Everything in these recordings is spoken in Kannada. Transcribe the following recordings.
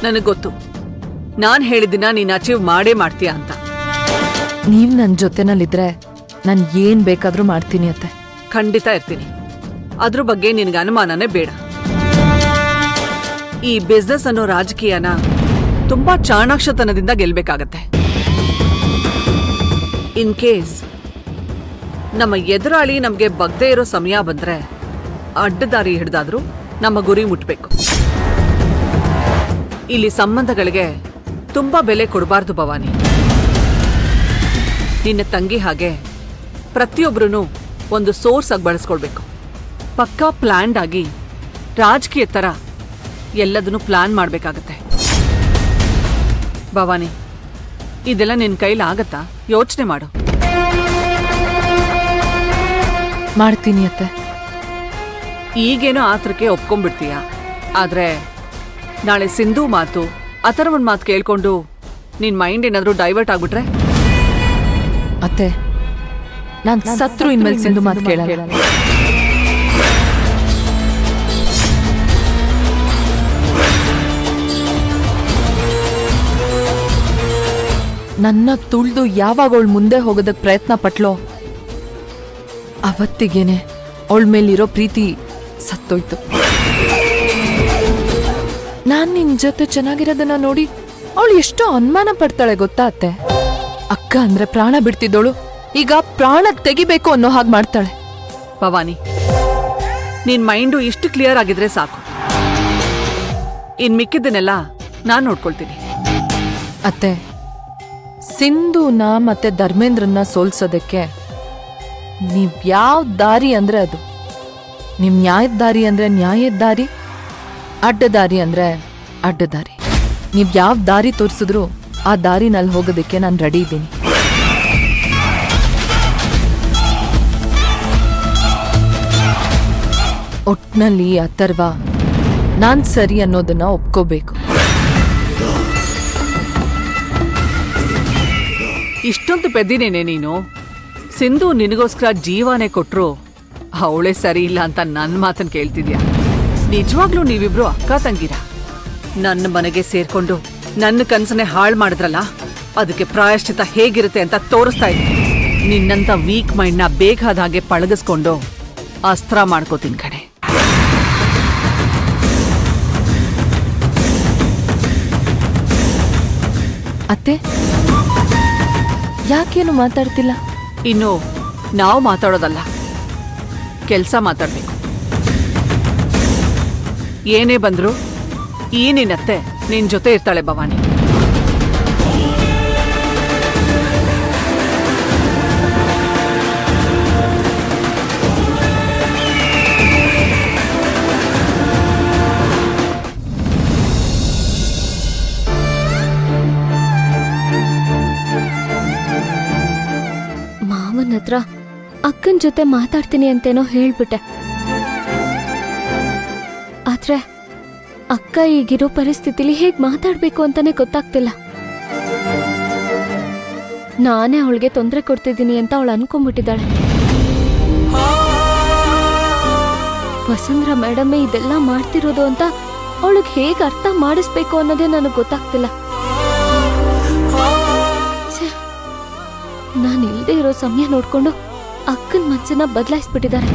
ನನಗ್ ಗೊತ್ತು ನಾನ್ ಹೇಳಿದಿನ ನೀನ್ ಅಚೀವ್ ಮಾಡೇ ಮಾಡ್ತೀಯ ಅಂತ. ನೀವ್ ನನ್ ಜೊತೆನಲ್ಲಿದ್ರೆ ನಾನ್ ಏನ್ ಬೇಕಾದ್ರೂ ಮಾಡ್ತೀನಿ ಅತ್ತೆ. ಖಂಡಿತ ಇರ್ತೀನಿ, ಅದ್ರ ಬಗ್ಗೆ ನಿನ್ಗೆ ಅನುಮಾನನೇ ಬೇಡ. ಈ ಬಿಸ್ನೆಸ್ ಅನ್ನೋ ರಾಜಕೀಯನ ತುಂಬಾ ಚಾಣಾಕ್ಷತನದಿಂದ ಗೆಲ್ಬೇಕಾಗತ್ತೆ. ಇನ್ ಕೇಸ್ ನಮ್ಮ ಎದುರಾಳಿ ನಮ್ಗೆ ಬಗ್ದೇ ಇರೋ ಸಮಯ ಬಂದ್ರೆ ಅಡ್ಡದಾರಿ ಹಿಡ್ದಾದ್ರೂ ನಮ್ಮ ಗುರಿ ಮುಟ್ಬೇಕು. ಇಲ್ಲಿ ಸಂಬಂಧಗಳಿಗೆ ತುಂಬಾ ಬೆಲೆ ಕೊಡಬಾರ್ದು ಭವಾನಿ. ನಿನ್ನ ತಂಗಿ ಹಾಗೆ ಪ್ರತಿಯೊಬ್ರು ಒಂದು ಸೋರ್ಸ್ ಆಗಿ ಬಳಸ್ಕೊಳ್ಬೇಕು. ಪಕ್ಕಾ ಪ್ಲಾನ್ಡ್ ಆಗಿ ರಾಜಕೀಯ ತರ ಎಲ್ಲದನ್ನು ಪ್ಲಾನ್ ಮಾಡ್ಬೇಕಾಗತ್ತೆ. ಭವಾನಿ, ಇದೆಲ್ಲ ನಿನ್ ಕೈಲಾಗತ್ತಾ? ಯೋಚನೆ ಮಾಡು. ಮಾಡ್ತೀನಿ ಅತ್ತೆ. ಈಗೇನೋ ಆತ್ರಕ್ಕೆ ಒಪ್ಕೊಂಡ್ಬಿಡ್ತೀಯ, ಆದ್ರೆ ನಾಳೆ ಸಿಂಧು ಮಾತು ಅಥರ್ವನ್ ಮಾತು ಕೇಳ್ಕೊಂಡು ನಿನ್ ಮೈಂಡ್ ಏನಾದ್ರೂ ಡೈವರ್ಟ್ ಆಗ್ಬಿಟ್ರೆ? ಅತ್ತೆ, ನಾನ್ ಸತ್ರು ಇನ್ಮೇಲೆ ಸಿಂಧು ಮಾತು ಕೇಳಲ್ಲ. ನನ್ನ ತುಳ್ದು ಯಾವಾಗ ಅವಳು ಮುಂದೆ ಹೋಗೋದಕ್ ಪ್ರಯತ್ನ ಪಟ್ಲೋ ಅವತ್ತಿಗೇನೆ ಅವಳ ಮೇಲಿರೋ ಪ್ರೀತಿ ಸತ್ತೋಯ್ತು. ನಾನ್ ನಿನ್ ಜೊತೆ ಚೆನ್ನಾಗಿರೋದನ್ನ ನೋಡಿ ಅವಳು ಎಷ್ಟೋ ಅನುಮಾನ ಪಡ್ತಾಳೆ ಗೊತ್ತಾ ಅತ್ತೆ. ಅಕ್ಕ ಅಂದ್ರೆ ಪ್ರಾಣ ಬಿಡ್ತಿದ್ದೋಳು ಈಗ ಪ್ರಾಣ ತೆಗಿಬೇಕು ಅನ್ನೋ ಹಾಗೆ ಮಾಡ್ತಾಳೆ. ಭವಾನಿ, ನಿನ್ ಮೈಂಡು ಇಷ್ಟು ಕ್ಲಿಯರ್ ಆಗಿದ್ರೆ ಸಾಕು. ಇನ್ ಮಿಕ್ಕಿದ್ದನ್ನೆಲ್ಲ ನಾನ್ ನೋಡ್ಕೊಳ್ತೀನಿ. ಅತ್ತೆ, ಸಿಂಧುನ ಮತ್ತೆ ಧರ್ಮೇಂದ್ರನ್ನ ಸೋಲ್ಸೋದಕ್ಕೆ ನೀವ್ ಯಾವ ದಾರಿ ಅಂದ್ರೆ ಅದು. ನಿಮ್ ನ್ಯಾಯದ ದಾರಿ ಅಂದ್ರೆ ನ್ಯಾಯದ ದಾರಿ, ಅಡ್ಡದಾರಿ ಅಂದ್ರೆ ಅಡ್ಡದಾರಿ. ನೀವ್ ಯಾವ ದಾರಿ ತೋರಿಸಿದ್ರು ಆ ದಾರಿನಲ್ಲಿ ಹೋಗೋದಕ್ಕೆ ನಾನು ರೆಡಿ ಇದ್ದೀನಿ. ಒಟ್ನಲ್ಲಿ ಅಥರ್ವ ನಾನ್ ಸರಿ ಅನ್ನೋದನ್ನ ಒಪ್ಕೋಬೇಕು. ಇಷ್ಟೊಂದು ಪೆದ್ದಿನೇನೆ ನೀನು. ಸಿಂಧು ನಿನಗೋಸ್ಕರ ಜೀವನೇ ಕೊಟ್ರು ಅವಳೇ ಸರಿ ಇಲ್ಲ ಅಂತ ನನ್ನ ಮಾತನ್ನ ಕೇಳ್ತಿದ್ಯಾ? ನಿಜವಾಗ್ಲೂ ನೀವಿಬ್ರು ಅಕ್ಕ ತಂಗಿರ. ನನ್ನ ಮನೆಗೆ ಸೇರ್ಕೊಂಡು ನನ್ನ ಕನ್ಸನ್ನೇ ಹಾಳು ಮಾಡಿದ್ರಲ್ಲ, ಅದಕ್ಕೆ ಪ್ರಾಯಶ್ಚಿತ ಹೇಗಿರುತ್ತೆ ಅಂತ ತೋರಿಸ್ತಾ ಇದ್ದೀನಿ. ನಿನ್ನಂತ ವೀಕ್ ಮೈಂಡ್ನ ಬೇಕಾದ ಹಾಗೆ ಪಳಗಿಸ್ಕೊಂಡು ಅಸ್ತ್ರ ಮಾಡ್ಕೋತೀನಿ ಕಣೆ. ಅತ್ತೆ, ಯಾಕೇನು ಮಾತಾಡ್ತಿಲ್ಲ? ಇನ್ನು ನಾವು ಮಾತಾಡೋದಲ್ಲ, ಕೆಲ್ಸ ಮಾತಾಡ್ಬೇಕು. ಏನೇ ಬಂದ್ರು ಈ ನಿನ್ನತ್ತೆ ನಿನ್ ಜೊತೆ ಇರ್ತಾಳೆ ಭವಾನಿ. ಮಾವನ ಹತ್ರ ಅಕ್ಕನ ಜೊತೆ ಮಾತಾಡ್ತೀನಿ ಅಂತೇನೋ ಹೇಳ್ಬಿಟ್ಟೆ. ಆದ್ರೆ ಅಕ್ಕ ಈಗಿರೋ ಪರಿಸ್ಥಿತಿಲಿ ಹೇಗ್ ಮಾತಾಡ್ಬೇಕು ಅಂತಾನೆ ಗೊತ್ತಾಗ್ತಿಲ್ಲ. ನಾನೇ ಅವಳಿಗೆ ತೊಂದರೆ ಕೊಡ್ತಿದ್ದೀನಿ ಅಂತ ಅವಳು ಅನ್ಕೊಂಡ್ಬಿಟ್ಟಿದ್ದಾಳೆ. ವಸುಂಧರಾ ಮೇಡಮೇ ಇದೆಲ್ಲ ಮಾಡ್ತಿರೋದು ಅಂತ ಅವಳಿಗೆ ಹೇಗ್ ಅರ್ಥ ಮಾಡಿಸ್ಬೇಕು ಅನ್ನೋದೇ ನನಗೆ ಗೊತ್ತಾಗ್ತಿಲ್ಲ. ನಾನು ಇಲ್ಲದೆ ಇರೋ ಸಮಯ ನೋಡ್ಕೊಂಡು ಅಕ್ಕನ ಮನಸ್ಸನ್ನ ಬದಲಾಯಿಸ್ಬಿಟ್ಟಿದ್ದಾರೆ.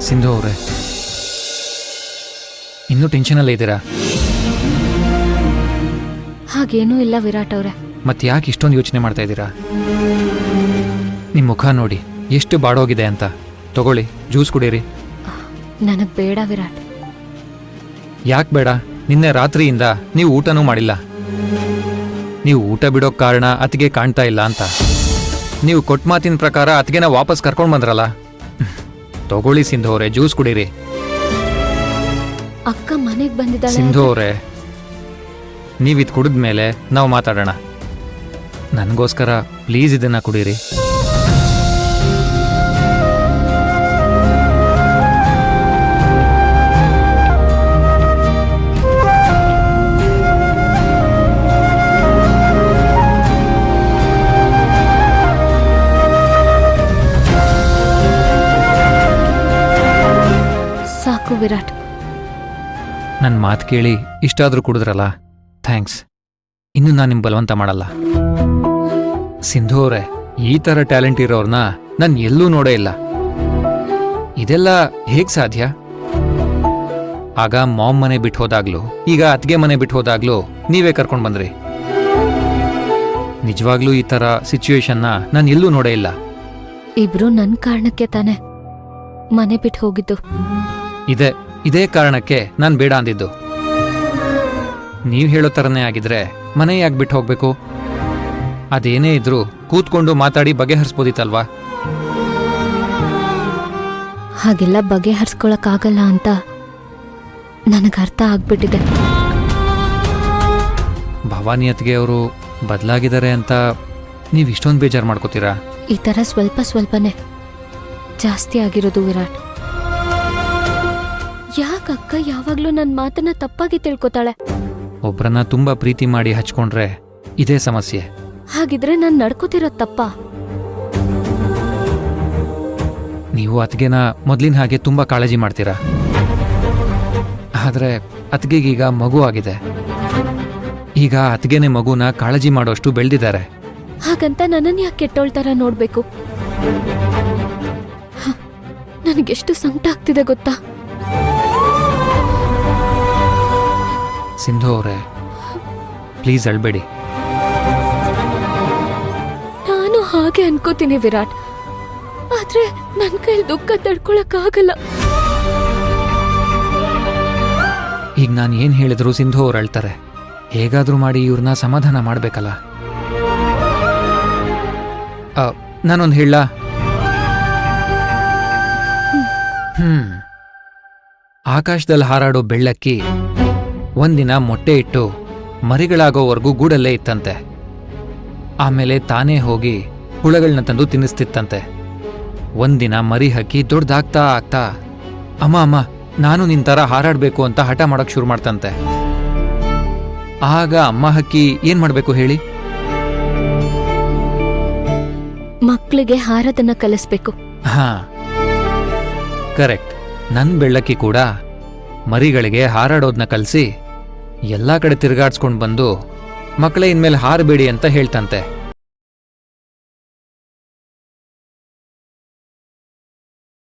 ಸಿಂಧು ಅವರೇ, ಇನ್ನೂ ಟೆನ್ಷನಲ್ಲೇ ಇದ್ದೀರಾ? ಹಾಗೇನೂ ಇಲ್ಲ ವಿರಾಟ್ ಅವ್ರೆ. ಮತ್ತೆ ಯಾಕೆ ಇಷ್ಟೊಂದು ಯೋಚನೆ ಮಾಡ್ತಾ ಇದ್ದೀರಾ? ನಿಮ್ಮ ಮುಖ ನೋಡಿ ಎಷ್ಟು ಬಾಡೋಗಿದೆ ಅಂತ. ತಗೊಳ್ಳಿ, ಜ್ಯೂಸ್ ಕುಡೀರಿ. ನನಗ್ ಬೇಡ ವಿರಾಟ್. ಯಾಕೆ ಬೇಡ? ನಿನ್ನೆ ರಾತ್ರಿಯಿಂದ ನೀವು ಊಟನೂ ಮಾಡಿಲ್ಲ. ನೀವು ಊಟ ಬಿಡೋಕ್ ಕಾರಣ ಅತಿಗೆ ಕಾಣ್ತಾ ಇಲ್ಲ ಅಂತ. ನೀವು ಕೊಟ್ಟ ಮಾತಿನ ಪ್ರಕಾರ ಅತಿಗೆನ ವಾಪಸ್ ಕರ್ಕೊಂಡು ಬಂದ್ರಲ್ಲ. ತಗೊಳ್ಳಿ ಸಿಂಧು ಅವರೇ, ಜ್ಯೂಸ್ ಕುಡೀರಿ. ಅಕ್ಕ ಮನೆಗ್ ಬಂದಿದ್ದಾಳೆ. ಸಿಂಧು ಅವರೇ, ನೀವಿದ್ ಕುಡಿದ್ಮೇಲೆ ನಾವು ಮಾತಾಡೋಣ. ನನಗೋಸ್ಕರ ಪ್ಲೀಸ್ ಇದನ್ನ ಕುಡೀರಿ. ಸಾಕು ವಿರಾಟ್. ನನ್ನ ಮಾತು ಕೇಳಿ ಇಷ್ಟಾದರೂ ಕುಡಿದ್ರಲ್ಲ, ಥ್ಯಾಂಕ್ಸ್. ಇನ್ನು ನಾನು ನಿಮ್ಮ ಬಲವಂತ ಮಾಡಲ್ಲ. ಸಿಂಧು ಅವರೇ, ಈ ಥರ ಟ್ಯಾಲೆಂಟ್ ಇರೋರ್ನ ನಾನು ಎಲ್ಲೂ ನೋಡೇ ಇಲ್ಲ. ಇದೆಲ್ಲ ಹೇಗ್ ಸಾಧ್ಯ? ಆಗ ಮಾಮ್ ಮನೆ ಬಿಟ್ಟು ಹೋದಾಗ್ಲೂ, ಈಗ ಅತ್ಗೆ ಮನೆ ಬಿಟ್ಟು ಹೋದಾಗ್ಲೂ ನೀವೇ ಕರ್ಕೊಂಡು ಬಂದ್ರಿ. ನಿಜವಾಗ್ಲೂ ಈ ಥರ ಸಿಚುವೇಶನ್ನ ನಾನು ಎಲ್ಲೂ ನೋಡೇ ಇಲ್ಲ. ಇಬ್ರು ನನ್ ಕಾರಣಕ್ಕೆ ತಾನೆ ಮನೆ ಬಿಟ್ಟು ಹೋಗಿದ್ದು. ಇದೇ ಕಾರಣಕ್ಕೆ ನಾನು ಬೇಡ ಅಂದಿದ್ದು. ನೀವು ಹೇಳೋ ಥರನೇ ಆಗಿದ್ರೆ ಮನೆ ಯಾಕೆ ಬಿಟ್ಟು ಹೋಗ್ಬೇಕು? ಅದೇನೇ ಇದ್ರೂ ಕೂತ್ಕೊಂಡು ಮಾತಾಡಿ ಬಗೆಹರಿಸ್ಬೋದಿತ್ತಲ್ವಾ? ಹಾಗೆಲ್ಲ ಬಗೆಹರಿಸ್ಕೊಳಕ್ಕಾಗಲ್ಲ ಅಂತ ನನಗೆ ಅರ್ಥ ಆಗ್ಬಿಟ್ಟಿದೆ. ಭವಾನಿ ಅತ್ಗೆ ಅವರು ಬದಲಾಗಿದ್ದಾರೆ ಅಂತ ನೀವು ಇಷ್ಟೊಂದು ಬೇಜಾರು ಮಾಡ್ಕೋತೀರಾ? ಈ ತರ ಸ್ವಲ್ಪನೇ ಜಾಸ್ತಿ ಆಗಿರೋದು ವಿರಾಟ್. ಯಾಕಕ್ಕ ಯಾವಾಗ್ಲೂ ನನ್ನ ಮಾತನ್ನ ತಪ್ಪಾಗಿ ತಿಳ್ಕೊತಾಳೆ? ಒಬ್ರನ್ನ ತುಂಬಾ ಪ್ರೀತಿ ಮಾಡಿ ಹಚ್ಕೊಂಡ್ರೆ ಇದೇ ಸಮಸ್ಯೆ. ಹಾಗಿದ್ರೆ ನಾನು ನಡ್ಕೋತಿರೋ ತಪ್ಪ? ನೀವು ಅತ್ಗೆನ ಮೊದ್ಲಿನ ಹಾಗೆ ತುಂಬಾ ಕಾಳಜಿ ಮಾಡ್ತೀರಾ. ಆದ್ರೆ ಅತ್ಗೆಗೀಗ ಮಗು ಆಗಿದೆ. ಈಗ ಅತ್ಗೆನೆ ಮಗುನ ಕಾಳಜಿ ಮಾಡೋಷ್ಟು ಬೆಳೆದಿದ್ದಾರೆ. ಹಾಗಂತ ನನ್ನನ್ನು ಯಾಕೆ ಕೆಟ್ಟೋಳ್ತರ ನೋಡ್ಬೇಕು? ನನಗೆಷ್ಟು ಸಂಕಟ ಆಗ್ತಿದೆ ಗೊತ್ತಾ? ಸಿಂಧು ಅವರೇ, ಪ್ಲೀಸ್ ಅಳ್ಬೇಡಿ. ನಾನು ಹಾಗೆ ಅನ್ಕೋತೀನಿ ವಿರಾಟ್, ಆದ್ರೆ ನನ್ನ ಕೈಲಿ ದುಃಖ ತಡ್ಕೊಳಕ್ಕಾಗಲ್ಲ. ಈಗ ನಾನು ಏನ್ ಹೇಳಿದ್ರು ಸಿಂಧು ಅವ್ರು ಅಳ್ತಾರೆ. ಹೇಗಾದ್ರೂ ಮಾಡಿ ಇವ್ರನ್ನ ಸಮಾಧಾನ ಮಾಡ್ಬೇಕಲ್ಲ. ನಾನೊಂದು ಹೇಳ. ಆಕಾಶದಲ್ಲಿ ಹಾರಾಡೋ ಬೆಳ್ಳಕ್ಕಿ ಒಂದಿನ ಮೊಟ್ಟೆ ಇಟ್ಟು ಮರಿಗಳಾಗೋವರೆಗೂ ಗೂಡಲ್ಲೇ ಇತ್ತಂತೆ. ಆಮೇಲೆ ತಾನೇ ಹೋಗಿ ಹುಳಗಳನ್ನ ತಂದು ತಿನ್ನಿಸ್ತಿತ್ತಂತೆ. ಒಂದಿನ ಮರಿ ಹಕ್ಕಿ ದೊಡ್ಡದಾಗ್ತಾ ಆಗ್ತಾ ಅಮ್ಮ ನಾನು ನಿನ್ ಥರ ಹಾರಾಡ್ಬೇಕು ಅಂತ ಹಠ ಮಾಡಕ್ ಶುರು ಮಾಡ್ತಂತೆ. ಆಗ ಅಮ್ಮ ಹಕ್ಕಿ ಏನ್ ಮಾಡ್ಬೇಕು ಹೇಳಿ? ಮಕ್ಕಳಿಗೆ ಹಾರದನ್ನ ಕಲಿಸ್ಬೇಕು. ಹಾ, ಕರೆಕ್ಟ್. ನನ್ ಬೆಳ್ಳಕ್ಕಿ ಕೂಡ ಮರಿಗಳಿಗೆ ಹಾರಾಡೋದ್ನ ಕಲಿಸಿ ಎಲ್ಲಾ ಕಡೆ ತಿರುಗಾಡ್ಸ್ಕೊಂಡ್ ಬಂದು ಮಕ್ಕಳೇ ಇನ್ಮೇಲೆ ಹಾರಬೇಡಿ ಅಂತ ಹೇಳ್ತಂತೆ.